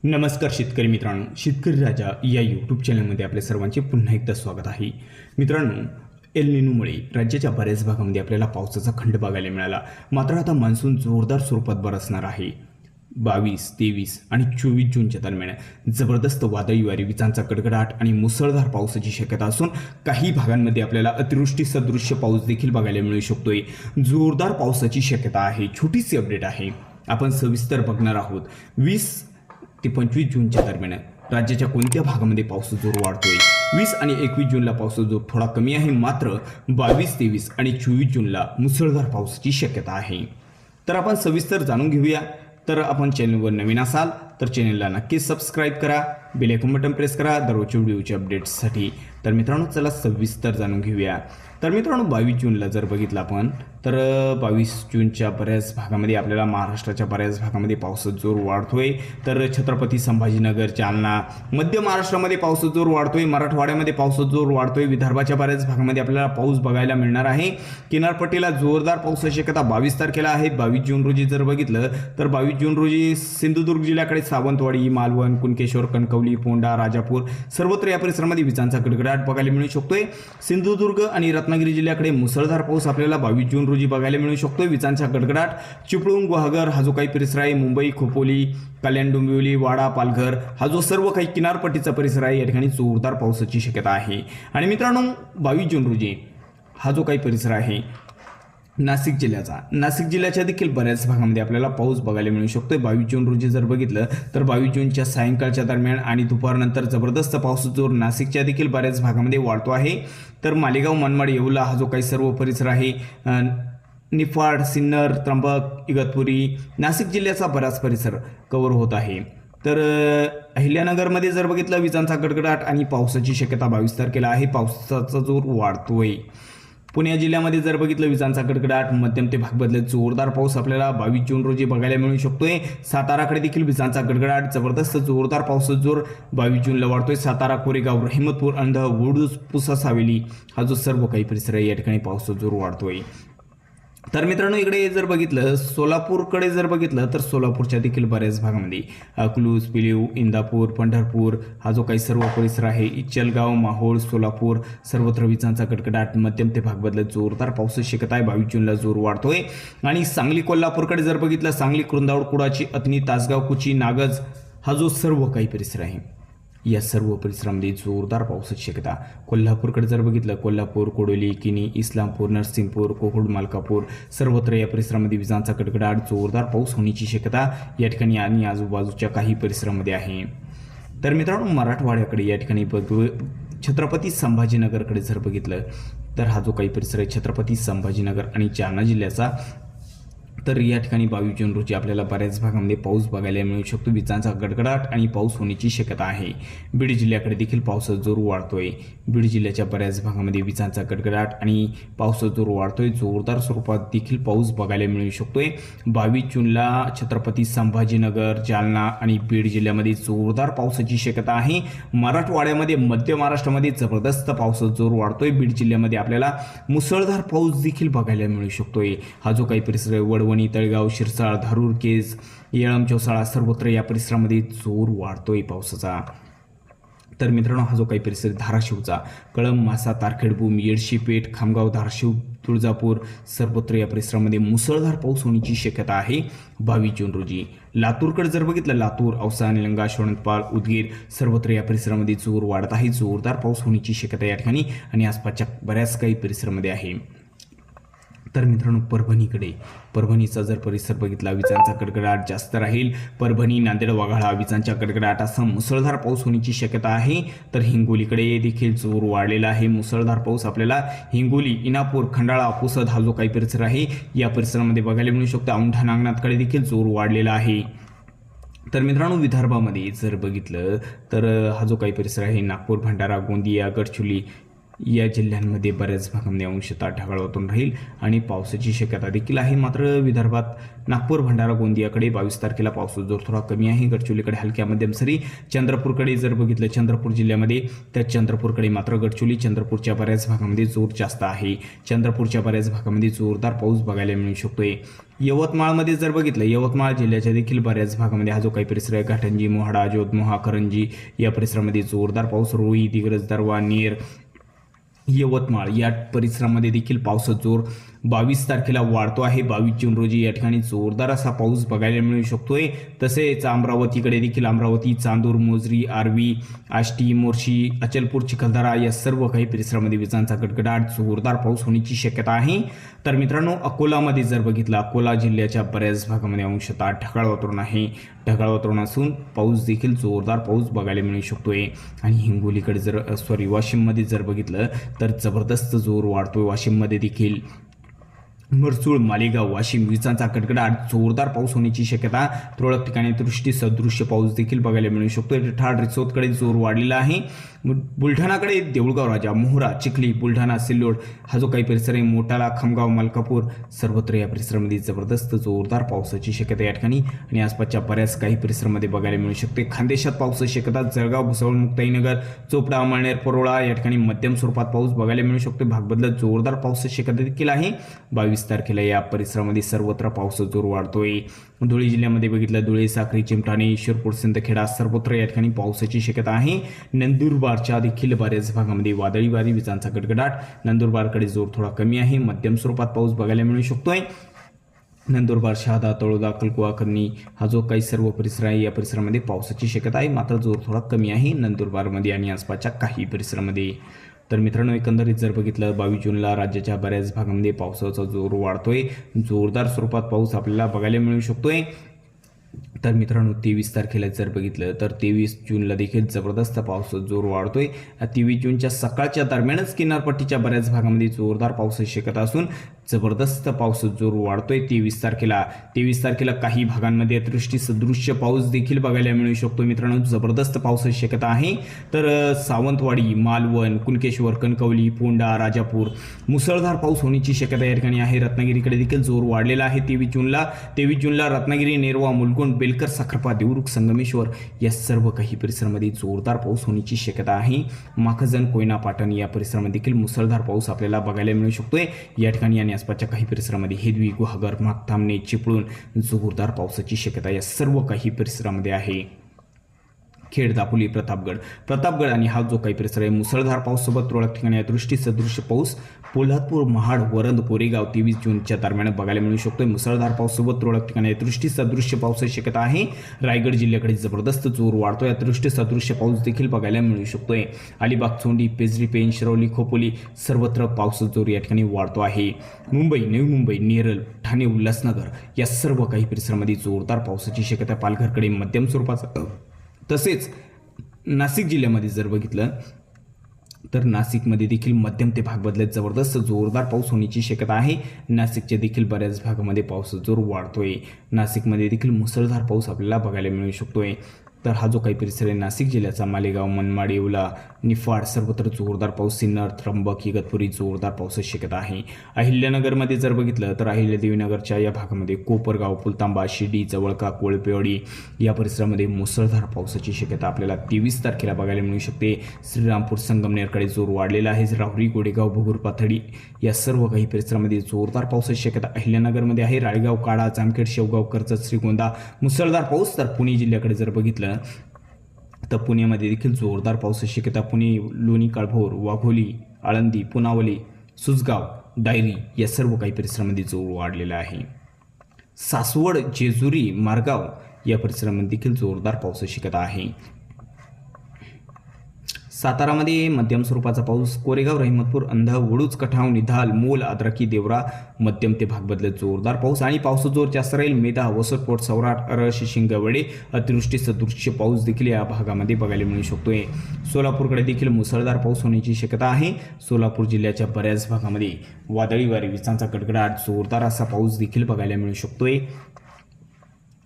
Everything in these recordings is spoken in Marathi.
नमस्कार शेतकरी मित्रांनो, शेतकरी राजा या यूट्यूब चॅनलमध्ये आपल्या सर्वांचे पुन्हा एकदा स्वागत आहे. मित्रांनो, एल निनोमुळे राज्याच्या बऱ्याच भागामध्ये आपल्याला पावसाचा खंड बघायला मिळाला. मात्र आता मान्सून जोरदार स्वरूपात बरसणार आहे. 22, 23 आणि 24 जूनच्या दरम्यान जबरदस्त वादळी वारे, विजांचा कडकडाट आणि मुसळधार पावसाची शक्यता असून काही भागांमध्ये आपल्याला अतिवृष्टी सदृश्य पाऊस देखील बघायला मिळू शकतोय. जोरदार पावसाची शक्यता आहे. छोटीशी अपडेट आहे, आपण सविस्तर बघणार आहोत. 20 ते 25 जूनच्या दरम्यान राज्याच्या कोणत्या भागामध्ये पावसाचा जोर वाढतोय. 20 आणि 21 जूनला पावसाचा जोर थोडा कमी आहे, मात्र 22, 23 आणि 24 जूनला मुसळधार पावसाची शक्यता आहे. तर आपण सविस्तर जाणून घेऊया. तर आपण चॅनलवर नवीन असाल तर चॅनलला नक्कीच सबस्क्राईब करा, बेल आयकॉन बटन प्रेस करा दररोजच्या व्हिडिओच्या अपडेट्ससाठी. तर मित्रांनो, चला सविस्तर जाणून घेऊया. तर मित्रांनो, 22 जूनला जर बघितलं आपण तर 22 जूनच्या बऱ्याच भागामध्ये आपल्याला महाराष्ट्राच्या बऱ्याच भागामध्ये पावसाचा जोर वाढतोय. तर छत्रपती संभाजीनगर, जालना, मध्य महाराष्ट्रामध्ये पावसाचा जोर वाढतोय. मराठवाड्यामध्ये पावसाचा जोर वाढतोय. विदर्भाच्या बऱ्याच भागामध्ये आपल्याला पाऊस बघायला मिळणार आहे. किनारपट्टीला जोरदार पावसाची शक्यता 22 तारखेला आहे. 22 जून रोजी जर बघितलं तर 22 जून रोजी सिंधुदुर्ग जिल्ह्याकडे सावंतवाडी, मालवण, कुणकेश्वर, कणकवली, पोंढा, राजापूर सर्वत्र या परिसरामध्ये विजांचा कडकडाट बघायला मिळू शकतोय. सिंधुदुर्ग आणि रत्नागिरी जिल्ह्याकडे मुसळधार पाऊस आपल्याला 22 जून रोजी बघायला मिळू शकतोय. विजांचा कडकडाट चिपळूण, गुहागर हा जो काही परिसर आहे, मुंबई, खोपोली, कल्याण, डोंबिवली, वाडा, पालघर हा जो सर्व काही किनारपट्टीचा परिसर आहे, या ठिकाणी जोरदार पावसाची शक्यता आहे. आणि मित्रांनो, 22 जून रोजी हा जो काही परिसर आहे नाशिक जिल्ह्याच्या देखील बऱ्याच भागामध्ये आपल्याला पाऊस बघायला मिळू शकतोय. 22 जून रोजी जर बघितलं तर 22 जूनच्या सायंकाळच्या दरम्यान आणि दुपारनंतर जबरदस्त पावसाचा जोर नाशिकच्या देखील बऱ्याच भागामध्ये वाढतो आहे. तर मालेगाव, मनमाड, येवला हा जो काही सर्व परिसर आहे, निफाड, सिन्नर, त्र्यंबक, इगतपुरी, नाशिक जिल्ह्याचा बराच परिसर कव्हर होत आहे. तर अहिल्यानगरमध्ये जर बघितलं विजांचा कडकडाट आणि पावसाची शक्यता 22 तारखेला आहे. पावसाचा जोर वाढतोय. पुणे जिल्ह्यामध्ये जर बघितलं विजांचा कडकडाट, मध्यम ते भाग बदलत जोरदार पाऊस आपल्याला 22 जून रोजी बघायला मिळू शकतोय. साताराकडे देखील विजांचा कडकडाट, जबरदस्त जोरदार पावसाचा जोर 22 जूनला वाढतोय. सातारा, कोरेगाव, रहिमतपूर, अंधर, वडूज, पुसा, सावेली हा जो सर्व काही परिसर आहे, या ठिकाणी पावसाचा जोर वाढतोय. तर मित्रांनो, इकडे जर बघितलं सोलापूरकडे जर बघितलं तर सोलापूरच्या देखील बऱ्याच भागामध्ये अकलूज, पिलीव, इंदापूर, पंढरपूर हा जो काही सर्व परिसर आहे, इचलगाव, माहोळ, सोलापूर सर्वत्र विजांचा कडकडाट, मध्यम ते भाग बदलत जोरदार पावसाची शक्यता आहे. 22 जूनला जोर वाढतोय. आणि सांगली, कोल्हापूरकडे जर बघितलं सांगली, कुरुंदावड, कुडाची, अतनी, तासगाव, कुची, नागज हा जो सर्व काही परिसर आहे, या सर्व परिसरामध्ये जोरदार पावसाची शक्यता. कोल्हापूरकडे जर बघितलं कोल्हापूर, कोडोली, किनी, इस्लामपूर, नरसिंहपूर, कोकुड, मालकापूर सर्वत्र या परिसरामध्ये विजांचा कडकडाट, जोरदार पाऊस होण्याची शक्यता या ठिकाणी आणि आजूबाजूच्या काही परिसरामध्ये आहे. तर मित्रांनो, मराठवाड्याकडे या ठिकाणी छत्रपती संभाजीनगरकडे जर बघितलं तर हा जो काही परिसर आहे छत्रपती संभाजीनगर आणि जालना जिल्ह्याचा, तर या ठिकाणी 22 जून रोजी आपल्याला बऱ्याच भागामध्ये पाऊस बघायला मिळू शकतो. विजांचा गडगडाट आणि पाऊस होण्याची शक्यता आहे. बीड जिल्ह्याकडे देखील पावसाचा जोर वाढतोय. बीड जिल्ह्याच्या बऱ्याच भागामध्ये विजांचा गडगडाट आणि पावसाचा जोर वाढतोय. जोरदार स्वरूपात देखील पाऊस बघायला मिळू शकतोय. 22 जूनला छत्रपती संभाजीनगर, जालना आणि बीड जिल्ह्यामध्ये जोरदार पावसाची शक्यता आहे. मराठवाड्यामध्ये, मध्य महाराष्ट्रामध्ये जबरदस्त पावसाचा जोर वाढतोय. बीड जिल्ह्यामध्ये आपल्याला मुसळधार पाऊस देखील बघायला मिळू शकतोय. हा जो काही परिसर आहे वडवणी, तळगाव, शिरसाळ, धारूर, केज, येळम, चौसाळा सर्वत्र या परिसरामध्ये जोर वाढतोय पावसाचा. तर मित्रांनो, हा जो काही परिसर धाराशिवचा, कळंब, मासा, तारखेडबूम, येडशीपेठ, खामगाव, धाराशिव, तुळजापूर सर्वत्र या परिसरामध्ये मुसळधार पाऊस होण्याची शक्यता आहे 22 जून रोजी. लातूरकडे जर बघितलं लातूर, औसा, निलंगा, शोणतपाल, उदगीर सर्वत्र या परिसरामध्ये जोर वाढत आहे. जोरदार पाऊस होण्याची शक्यता या ठिकाणी आणि आसपासच्या बऱ्याच काही परिसरामध्ये आहे. तर मित्रांनो, परभणीचा जर परिसर बघितला विजांचा कडकडाट जास्त राहील. परभणी, नांदेड, वघाळा विजांच्या कडकडाटासह मुसळधार पाऊस होण्याची शक्यता आहे. तर हिंगोलीकडे देखील जोर वाढलेला आहे. मुसळधार पाऊस आपल्याला हिंगोली, इनापूर, खंडाळा, पुसद हा जो काही परिसर आहे या परिसरामध्ये बघायला मिळू शकतो. औंढा, नागनाथकडे देखील जोर वाढलेला आहे. तर मित्रांनो, विदर्भामध्ये जर बघितलं तर हा जो काही परिसर आहे नागपूर, भंडारा, गोंदिया, गडचिरोली या जिल्ह्यांमध्ये बऱ्याच भागामध्ये अंशतः ढगाळ वातावरण राहील आणि पावसाची शक्यता देखील आहे. मात्र विदर्भात नागपूर, भंडारा, गोंदियाकडे 22 तारखेला पावसाचा जोर थोडा कमी आहे. गडचिरोलीकडे हलक्या मध्यम सरी. चंद्रपूरकडे जर बघितलं चंद्रपूर जिल्ह्यामध्ये तर चंद्रपूरकडे मात्र गडचिरोली, चंद्रपूरच्या बऱ्याच भागामध्ये जोर जास्त आहे. चंद्रपूरच्या बऱ्याच भागामध्ये जोरदार पाऊस बघायला मिळू शकतोय. यवतमाळमध्ये जर बघितलं यवतमाळ जिल्ह्याच्या देखील बऱ्याच भागामध्ये हा जो काही परिसर आहे घाटंजी, मोहाडा, जोधमोहा, करंजी या परिसरामध्ये जोरदार पाऊस. रोही, दिग्रस, दरवा, नेर, यवतमाळ या परिसरामध्ये देखील पावसाचा जोर 22 तारखेला वाढतो आहे. 22 जून रोजी या ठिकाणी जोरदार असा पाऊस बघायला मिळू शकतोय. तसेच अमरावतीकडे देखील अमरावती, चांदूर, मोजरी, आर्वी, आष्टी, मोर्शी, अचलपूर, चिखलदरा या सर्व काही परिसरामध्ये विजांचा गडगडाट, जोरदार पाऊस होण्याची शक्यता आहे. तर मित्रांनो, अकोलामध्ये जर बघितलं अकोला जिल्ह्याच्या बऱ्याच भागामध्ये अंशतः ढगाळ वातावरण आहे. ढगाळ वातावरण असून पाऊस देखील जोरदार पाऊस बघायला मिळू शकतोय. आणि हिंगोलीकडे जर वाशिममध्ये जर बघितलं तर जबरदस्त जोर वाढतोय. वाशिममध्ये देखील मरसूळ, मालेगाव, वाशिम विजांचा कडकडाट, जोरदार पाऊस होण्याची शक्यता. तुरळक ठिकाणी दृष्टी सदृश्य पाऊस देखील बघायला मिळू शकतो. रिठाड, रिसोदकडे जोर वाढलेला आहे. बुलढाणाकडे देऊळगाव राजा, मोहरा, चिखली, बुलढाणा, सिल्लोड हा जो काही परिसर आहे, मोटाळा, खामगाव, मलकापूर सर्वत्र या परिसरामध्ये जबरदस्त जोरदार पावसाची शक्यता या ठिकाणी आणि आसपासच्या बऱ्याच काही परिसरामध्ये बघायला मिळू शकते. खानदेशात पावसाची शक्यता. जळगाव, भुसावळ, मुक्ताईनगर, चोपडा, अमळनेर, परोळा या ठिकाणी मध्यम स्वरूपात पाऊस बघायला मिळू शकतो. भाग बदलत जोरदार पावसाची शक्यता देखील आहे. 22 तारखेला या परिसरामध्ये सर्वत्र पावसाचा जोर वाढतोय. धुळे जिल्ह्यामध्ये बघितलं धुळे, साक्री, चिमठाणे, शिरपूर, सिंदखेडा सर्वत्र या ठिकाणी पावसाची शक्यता आहे. नंदुरबारच्या देखील बऱ्याच भागामध्ये वादळी विजांचा गडगडाट. नंदुरबारकडे जोर थोडा कमी आहे. मध्यम स्वरूपात पाऊस बघायला मिळू शकतोय. नंदुरबार, शहादा, तळोदा, कलकुवा, कर्णी हा जो काही सर्व परिसर आहे या परिसरामध्ये पावसाची शक्यता आहे. मात्र जोर थोडा कमी आहे नंदुरबारमध्ये आणि आसपासच्या काही परिसरामध्ये. तर मित्रांनो, एकंदरीत जर बघितलं 22 जूनला राज्याच्या बऱ्याच भागामध्ये पावसाचा जोर वाढतोय. जोरदार स्वरूपात पाऊस आपल्याला बघायला मिळू शकतोय. तर मित्रांनो, 23 तारखेला जर बघितलं तर 23 जूनला देखील जबरदस्त पावसाचा जोर वाढतोय. 23 जूनच्या सकाळच्या दरम्यानच किनारपट्टीच्या बऱ्याच भागामध्ये जोरदार पावसाची शक्यता असून जबरदस्त पावसाचा जोर वाढतोय. 23 तारखेला काही भागांमध्ये दृष्टी सदृश्य पाऊस देखील बघायला मिळू शकतो. मित्रांनो, जबरदस्त पावसाची शक्यता आहे. तर सावंतवाडी, मालवण, कुणकेश्वर, कणकवली, पोंडा, राजापूर मुसळधार पाऊस होण्याची शक्यता या ठिकाणी आहे. रत्नागिरीकडे देखील जोर वाढलेला आहे. 23 जूनला रत्नागिरी, नेरवा, मुलगुण, बेलकर, साखरपा, देवरुख, संगमेश्वर या सर्व काही परिसरामध्ये जोरदार पाऊस होण्याची शक्यता आहे. माखजन, कोयना, पाटण या परिसरामध्ये देखील मुसळधार पाऊस आपल्याला बघायला मिळू शकतोय. या ठिकाणी आणि आसपासच्या काही परिसरामध्ये हेदवी, गुहागर, मागतामणे, चिपळूण जोरदार पावसाची शक्यता या सर्व काही परिसरामध्ये आहे. खेड, दापोली, प्रतापगड आणि हा जो काही परिसर आहे मुसळधार पाऊस सोबत तुरळक ठिकाणी दृष्टी सदृश्य पाऊस. पोलादपूर, महाड, वरंद, कोरेगाव 23 जूनच्या दरम्यान बघायला मिळू शकतोय. मुसळधार पाऊस सोबत तुरळक ठिकाणी दृष्टी सदृश्य पावसाची शक्यता आहे. रायगड जिल्ह्याकडे जबरदस्त जोर वाढतोय. दृष्टी सदृश्य पाऊस देखील बघायला मिळू शकतोय. अलिबाग, चोंडी, पेजरी, पेन, शिरवली, खोपोली सर्वत्र पावसाचा जोर या ठिकाणी वाढतो आहे. मुंबई, नवी मुंबई, नेरळ, ठाणे, उल्हासनगर या सर्व काही परिसरामध्ये जोरदार पावसाची शक्यता. पालघरकडे मध्यम स्वरूपाचा. तसेच नाशिक जिल्ह्यामध्ये जर बघितलं तर नाशिकमध्ये देखील मध्यम ते भाग बदलत जबरदस्त जोरदार पाऊस होण्याची शक्यता आहे. नाशिकच्या देखील बऱ्याच भागामध्ये पावसाचा जोर वाढतोय. नाशिकमध्ये देखील मुसळधार पाऊस आपल्याला बघायला मिळू शकतोय. तर हा जो काही परिसर आहे नाशिक जिल्ह्याचा मालेगाव, मनमाड, येवला, निफाड सर्वत्र जोरदार पाऊस. सिन्नर, त्र्यंबक, इगतपुरी जोरदार पावसाची शक्यता आहे. अहिल्यानगरमध्ये जर बघितलं तर अहिल्यादेवीनगरच्या या भागामध्ये कोपरगाव, पुलतांबा, शिर्डी, जवळका, कोळपेवाडी या परिसरामध्ये मुसळधार पावसाची शक्यता आपल्याला 23 तारखेला बघायला मिळू शकते. श्रीरामपूर, संगमनेरकडे जोर वाढलेला आहे. राहुरी, गोडेगाव, भुगूर, पाथडी या सर्व काही परिसरामध्ये जोरदार पावसाची शक्यता अहिल्यानगरमध्ये आहे. राळेगाव, काळा, जामखेड, शेवगाव, कर्जत, श्रीगोंदा मुसळधार पाऊस. तर पुणे जिल्ह्याकडे जर बघितलं तर पुण्यामध्ये देखील जोरदार पावसाची शक्यता. पुणे, लोणी, काळभोर, वाघोली, आळंदी, पुनावली, सुजगाव, डायरी या सर्व काही परिसरामध्ये जोर वाढलेला आहे. सासवड, जेजुरी, मारगाव या परिसरामध्ये देखील जोरदार पावसाची शक्यता आहे. सातारामध्ये मध्यम स्वरूपाचा पाऊस. कोरेगाव, रहिमतपूर, अंधा, वडूज, कठाव, निधाल, मोल, आद्राकी, देवरा मध्यम ते भाग बदलत जोरदार पाऊस आणि पावसाचा जोर जास्त राहील. मेधा, वसतपोट, सौराट, अरळ, शिंगवडे अतिवृष्टी सदृश्य पाऊस देखील या भागामध्ये बघायला मिळू शकतोय. सोलापूरकडे देखील मुसळधार पाऊस होण्याची शक्यता आहे. सोलापूर जिल्ह्याच्या बऱ्याच भागामध्ये वादळी वारे, विजांचा गडगडाट, जोरदार असा पाऊस देखील बघायला मिळू शकतोय.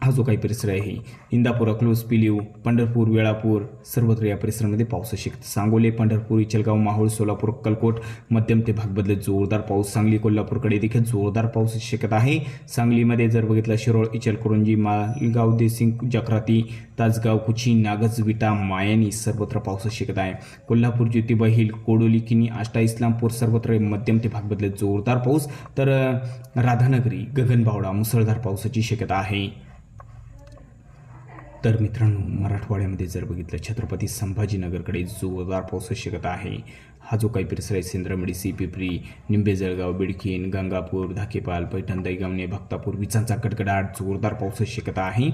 हा जो काही परिसर आहे इंदापूर, अकलूज, पिलीव, पंढरपूर, वेळापूर सर्वत्र या परिसरामध्ये पाऊस शक्यता. सांगोले, पंढरपूर, इचलगाव, माहूर, सोलापूर, अक्कलकोट मध्यम ते भाग बदलत जोरदार पाऊस. सांगली, कोल्हापूरकडे देखील जोरदार पाऊस शक्यता आहे. सांगलीमध्ये जर बघितलं शिरोळ, इचलकरंजी, मालगाव, देसिंग, जक्राती, तासगाव, कुची, नागज, विटा, मायानी सर्वत्र पाऊस शक्यता आहे. कोल्हापूर, ज्योतिबा हिल, कोडोली, किनी, आष्टा, इस्लामपूर सर्वत्र मध्यम ते भाग बदलत जोरदार पाऊस. तर राधानगरी, गगनबावडा मुसळधार पावसाची शक्यता आहे. तर मित्रांनो, मराठवाड्यामध्ये जर बघितलं छत्रपती संभाजीनगरकडे जोरदार पाऊस शक्यता आहे. हा जो काही परिसर आहे सिंद्रमडी, पिपरी, निंबे, जळगाव, बिडकीन, गंगापूर, धाकेपाल, पैठण, दैगावणे, भक्तापूर विजांचा कडकडाट जोरदार पाऊस शक्यता आहे.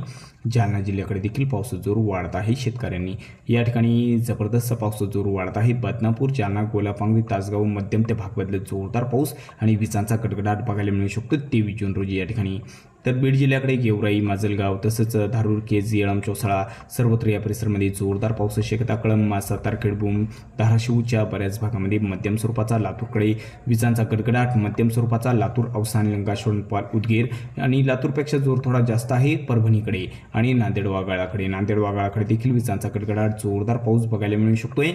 जालना जिल्ह्याकडे देखील पाऊस जोर वाढत आहे. शेतकऱ्यांनी या ठिकाणी जबरदस्त पाऊस जोर वाढत आहे. बदनापूर, जालना, गोलापांगरी, तासगाव मध्यम ते भाग बदलत जोरदार पाऊस आणि विजांचा कडकडाट बघायला मिळू शकतो 23 जून रोजी या ठिकाणी. तर बीड जिल्ह्याकडे गेवराई, माजलगाव तसंच धारूर, केज, येळम, चौसाळा सर्वत्र या परिसरामध्ये जोरदार पाऊस शक्यता. कळंब, मासा, तारखेडबूम, धाराशिवच्या बऱ्याच भागामध्ये मध्यम स्वरूपाचा. लातूरकडे विजांचा कडकडाट मध्यम स्वरूपाचा. लातूर, औसा, लिंगाश्वरपाल, उदगीर आणि लातूरपेक्षा जोर थोडा जास्त आहे परभणीकडे आणि नांदेड वाघाळाकडे देखील विजांचा कडकडाट जोरदार पाऊस बघायला मिळू शकतोय.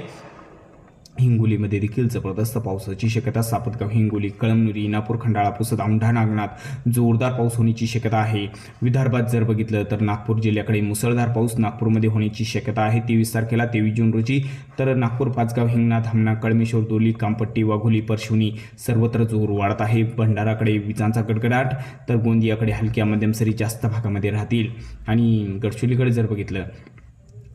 हिंगोलीमध्ये देखील जबरदस्त पावसाची शक्यता. सापतगाव, हिंगोली, कळमनुरी, इनापूर, खंडाळा, पुसद, औंढा, नागनाथ जोरदार पाऊस होण्याची शक्यता आहे. विदर्भात जर बघितलं तर नागपूर जिल्ह्याकडे मुसळधार पाऊस नागपूरमध्ये होण्याची शक्यता आहे 23 तारखेला 23 जून रोजी. तर नागपूर, पाचगाव, हिंगणा, धामणा, कळमेश्वर, दोली, कामपट्टी, वाघोली, परशुनी सर्वत्र जोर वाढत आहे. भंडाराकडे विजांचा गडगडाट. तर गोंदियाकडे हलक्या मध्यम सरी जास्त भागामध्ये राहतील. आणि गडचिरोलीकडे जर बघितलं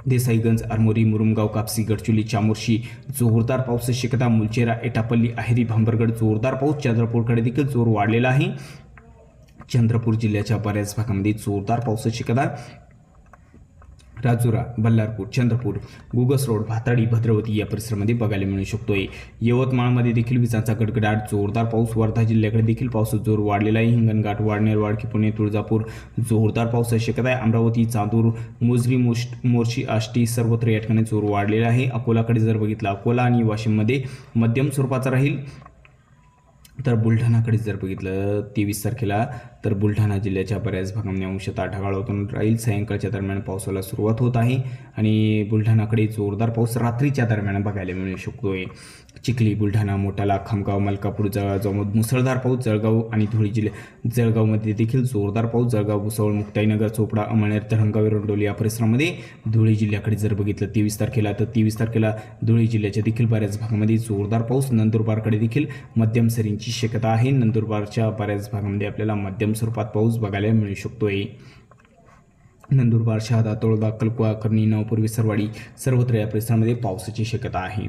देसाईगंज, आरमोरी, मुरुमगाव, कापसी, गडचिरोली, चामोर्शी जोरदार पाऊस शक्यता. मुलचेरा, एटापल्ली, अहेरी, भांबरगड जोरदार पाऊस. चंद्रपूरकडे देखील जोर वाढलेला आहे. चंद्रपूर जिल्ह्याच्या बऱ्याच भागामध्ये जोरदार पाऊस शक्यता. राजुरा, बल्लारपूर, चंद्रपूर, गुगस रोड, भाताडी, भद्रवती या परिसरामध्ये बघायला मिळू शकतोय. यवतमाळमध्ये देखील विजांचा गडगडाट जोरदार पाऊस. वर्धा जिल्ह्याकडे देखील पाऊस जोर वाढलेला आहे. हिंगणघाट, वाडनेर, वाडकी, पुणे, तुळजापूर जोरदार पाऊस शक्यता आहे. अमरावती, चांदूर, मोजरी, मोर्शी, आष्टी सर्वत्र या ठिकाणी जोर वाढलेला आहे. अकोलाकडे जर बघितलं अकोला आणि वाशिममध्ये मध्यम स्वरूपाचा राहील. तर बुलढाणाकडे जर बघितलं 23 तारखेला तर बुलढाणा जिल्ह्याच्या बऱ्याच भागांमध्ये अंशतः ढगाळ होऊन राहील. सायंकाळच्या दरम्यान पावसाला सुरुवात होत आहे आणि बुलढाणाकडे जोरदार पाऊस रात्रीच्या दरम्यान बघायला मिळू शकतोय. चिखली, बुलढाणा, मोटाला, खामगाव, मलकापूर, जळगाव मुसळधार पाऊस. जळगाव आणि धुळे जळगावमध्ये देखील जोरदार पाऊस. जळगाव, भुसावळ, मुक्ताईनगर, चोपडा, अमळनेर, तरंगाव, एरंडोली या परिसरामध्ये. धुळे जिल्ह्याकडे जर बघितलं 23 तारखेला तर 23 तारखेला धुळे जिल्ह्याच्या देखील बऱ्याच भागामध्ये जोरदार पाऊस. नंदुरबारकडे देखील मध्यम सरींची शक्यता आहे. नंदुरबारच्या बऱ्याच भागामध्ये आपल्याला मध्यम स्वरूपात पाऊस बघायला मिळू शकतोय. नंदुरबार, शहादा, तळोदा, अक्कलकुवा, कर्णी, नवपूर, विसरवाडी सर्वत्र या परिसरामध्ये पावसाची शक्यता आहे.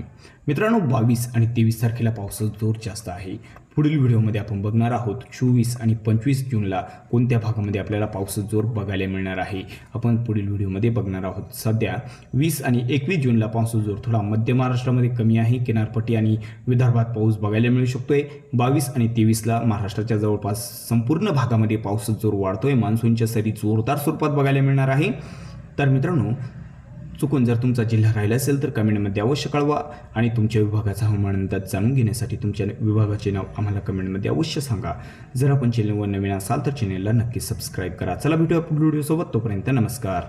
मित्रांनो, 22 आणि 23 तारखेला पावसाचा जोर जास्त आहे. पुढील व्हिडिओमध्ये आपण बघणार आहोत 24 आणि 25 जूनला कोणत्या भागामध्ये आपल्याला पावसाचा जोर बघायला मिळणार आहे. आपण पुढील व्हिडिओमध्ये बघणार आहोत. सध्या 20 आणि 21 जूनला पावसाचा जोर थोडा मध्य महाराष्ट्रामध्ये कमी आहे. किनारपट्टी आणि विदर्भात पाऊस बघायला मिळू शकतोय. 22 आणि 23ला महाराष्ट्राच्या जवळपास संपूर्ण भागामध्ये पावसाचा जोर वाढतोय. मान्सूनच्या सरी जोरदार स्वरूपात बघायला मिळणार आहे. तर मित्रांनो, चुकून जर तुमचा जिल्हा राहिला असेल तर कमेंटमध्ये अवश्य कळवा आणि तुमच्या विभागाचा हवामान अंदाज जाणून घेण्यासाठी तुमच्या विभागाचे नाव आम्हाला कमेंटमध्ये अवश्य सांगा. जर आपण चॅनलवर नवीन असाल तर चॅनलला नक्की सबस्क्राईब करा. चला भेटूया पुढील व्हिडिओसोबत. तोपर्यंत नमस्कार.